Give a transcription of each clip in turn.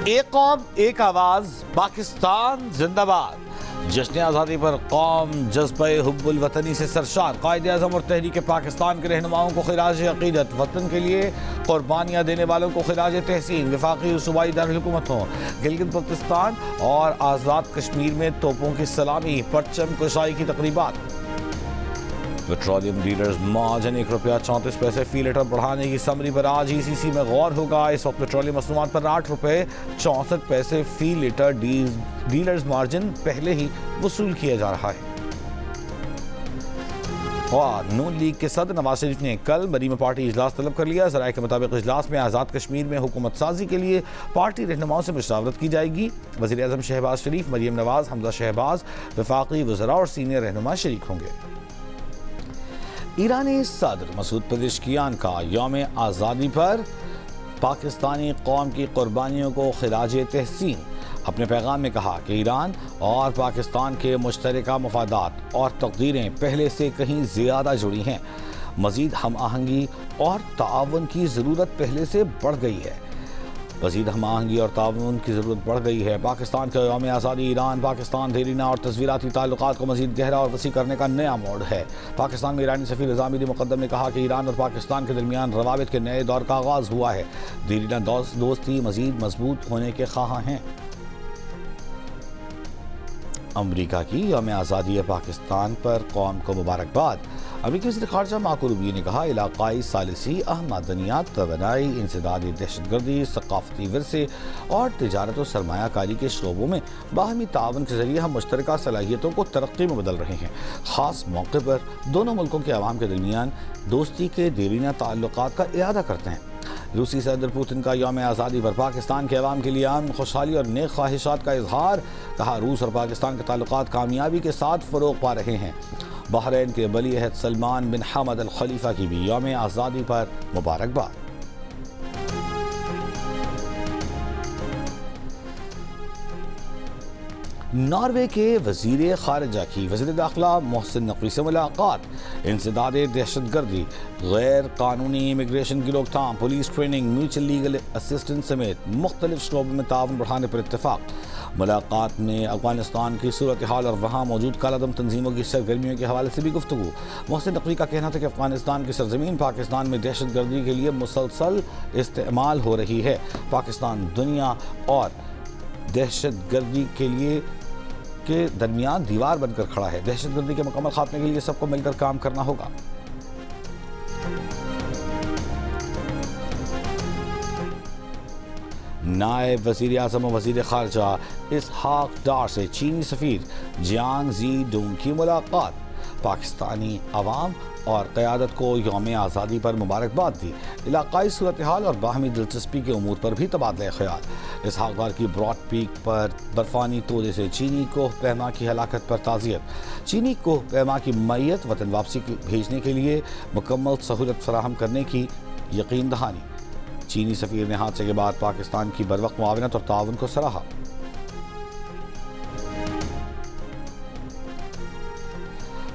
ایک قوم ایک آواز، پاکستان زندہ باد۔ جشن آزادی پر قوم جذبہ حب الوطنی سے سرشار، قائد اعظم اور تحریک پاکستان کے رہنماؤں کو خراج عقیدت، وطن کے لیے قربانیاں دینے والوں کو خراج تحسین۔ وفاقی و صوبائی دارالحکومتوں گلگت بلتستان اور آزاد کشمیر میں توپوں کی سلامی، پرچم کشائی کی تقریبات۔ پیٹرولیم ڈیلرز مارجن ₹1.34 فی لیٹر بڑھانے کی سمری پر آج ECC میں غور ہوگا۔ اس وقت پیٹرولیم مصنوعات پر ₹8.64 فی لیٹر ڈیلرز مارجن پہلے ہی وصول کیا جا رہا ہے۔ اور نون لیگ کے صدر نواز شریف نے کل مری میں پارٹی اجلاس طلب کر لیا۔ ذرائع کے مطابق اجلاس میں آزاد کشمیر میں حکومت سازی کے لیے پارٹی رہنماؤں سے مشاورت کی جائے گی۔ وزیر اعظم شہباز شریف، مریم نواز، حمزہ شہباز، وفاقی وزراء اور سینئر رہنما شریک ہوں گے۔ ایرانی صدر مسعود پزشکیان کا یوم آزادی پر پاکستانی قوم کی قربانیوں کو خراج تحسین۔ اپنے پیغام میں کہا کہ ایران اور پاکستان کے مشترکہ مفادات اور تقدیریں پہلے سے کہیں زیادہ جڑی ہیں۔ مزید ہم آہنگی اور تعاون کی ضرورت پہلے سے بڑھ گئی ہے۔ پاکستان کا یوم آزادی ایران پاکستان، دیرینہ اور تصویراتی تعلقات کو مزید گہرا اور وسیع کرنے کا نیا موڑ ہے۔ پاکستان میں ایرانی سفیر نظامی مقدم نے کہا کہ ایران اور پاکستان کے درمیان روابط کے نئے دور کا آغاز ہوا ہے۔ دیرینہ دوستی مزید مضبوط ہونے کے خواہاں ہیں۔ امریکہ کی یوم آزادی پاکستان پر قوم کو مبارکباد۔ امریکی وزیر خارجہ مارکو روبیو نے کہا علاقائی ثالثی، اہم معدنیات، توانائی، انسدادی دہشت گردی، ثقافتی ورثے اور تجارت و سرمایہ کاری کے شعبوں میں باہمی تعاون کے ذریعے ہم مشترکہ صلاحیتوں کو ترقی میں بدل رہے ہیں۔ خاص موقع پر دونوں ملکوں کے عوام کے درمیان دوستی کے دیرینہ تعلقات کا اعادہ کرتے ہیں۔ روسی صدر پوتن کا یوم آزادی پر پاکستان کے عوام کے لیے امن، خوشحالی اور نیک خواہشات کا اظہار۔ کہا روس اور پاکستان کے تعلقات کامیابی کے ساتھ فروغ پا رہے ہیں۔ بحرین کے ولی عہد سلمان بن حمد الخلیفہ کی بھی یوم آزادی پر مبارکباد۔ ناروے کے وزیر خارجہ کی وزیر داخلہ محسن نقوی سے ملاقات۔ انسداد دہشت گردی، غیر قانونی امیگریشن کی روک تھام، police training, mutual legal assistance سمیت مختلف شعبوں میں تعاون بڑھانے پر اتفاق۔ ملاقات میں افغانستان کی صورتحال اور وہاں موجود کالعدم تنظیموں کی سرگرمیوں کے حوالے سے بھی گفتگو۔ محسن نقوی کا کہنا تھا کہ افغانستان کی سرزمین پاکستان میں دہشت گردی کے لیے مسلسل استعمال ہو رہی ہے۔ پاکستان دنیا اور دہشت گردی کے درمیان دیوار بن کر کھڑا ہے۔ دہشت گردی کے مکمل خاتمے کے لیے سب کو مل کر کام کرنا ہوگا۔ نائب وزیر اعظم و وزیر خارجہ اسحاق ڈار سے چینی سفیر جیانگ زی ڈونگ کی ملاقات۔ پاکستانی عوام اور قیادت کو یوم آزادی پر مبارکباد دی۔ علاقائی صورتحال اور باہمی دلچسپی کے امور پر بھی تبادلہ خیال۔ اسحاق ڈار کی براڈ پیک پر برفانی تودے سے چینی کوہ پیما کی ہلاکت پر تعزیت۔ چینی کوہ پیما کی میت وطن واپسی بھیجنے کے لیے مکمل سہولت فراہم کرنے کی یقین دہانی۔ چینی سفیر نے حادثے کے بعد پاکستان کی بروقت معاونت اور تعاون کو سراہا۔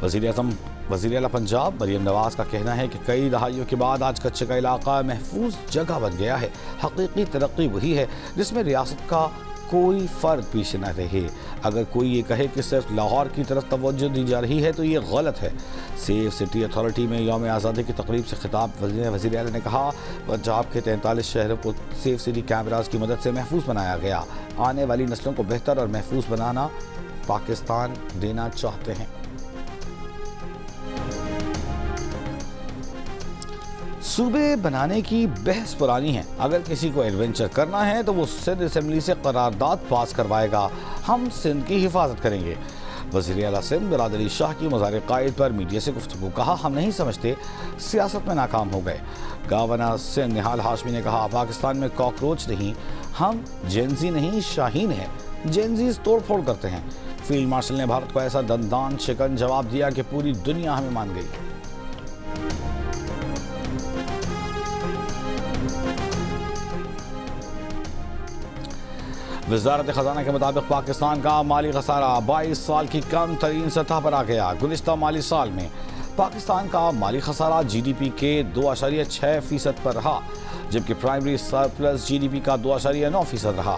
وزیر اعلیٰ پنجاب مریم نواز کا کہنا ہے کہ کئی دہائیوں کے بعد آج کچے کا علاقہ محفوظ جگہ بن گیا ہے۔ حقیقی ترقی وہی ہے جس میں ریاست کا کوئی فرد پیچھے نہ رہے۔ اگر کوئی یہ کہے کہ صرف لاہور کی طرف توجہ دی جا رہی ہے تو یہ غلط ہے۔ سیف سٹی اتھارٹی میں یوم آزادی کی تقریب سے خطاب وزیر اعلیٰ نے کہا پنجاب کے 43 شہروں کو سیف سٹی کیمراز کی مدد سے محفوظ بنایا گیا۔ آنے والی نسلوں کو بہتر اور محفوظ بنانا پاکستان دینا چاہتے ہیں۔ صوبے بنانے کی بحث پرانی ہے۔ اگر کسی کو ایڈونچر کرنا ہے تو وہ سندھ اسمبلی سے قرارداد پاس کروائے گا۔ ہم سندھ کی حفاظت کریں گے۔ وزیر اعلیٰ سندھ مراد علی شاہ کی مزار قائد پر میڈیا سے گفتگو۔ کہا ہم نہیں سمجھتے سیاست میں ناکام ہو گئے۔ گورنر سندھ نہال ہاشمی نے کہا پاکستان میں کاکروچ نہیں، ہم جینزی نہیں شاہین ہیں۔ جینزیز توڑ پھوڑ کرتے ہیں۔ فیلڈ مارشل نے بھارت کو ایسا دندان شکن جواب دیا کہ پوری دنیا ہمیں مان گئی۔ وزارت خزانہ کے مطابق پاکستان کا مالی خسارہ 22 سال کی کم ترین سطح پر آ گیا۔ گزشتہ مالی سال میں پاکستان کا مالی خسارہ GDP کے 2.6% پر رہا، جبکہ پرائمری سرپلس GDP کا 2.9% رہا۔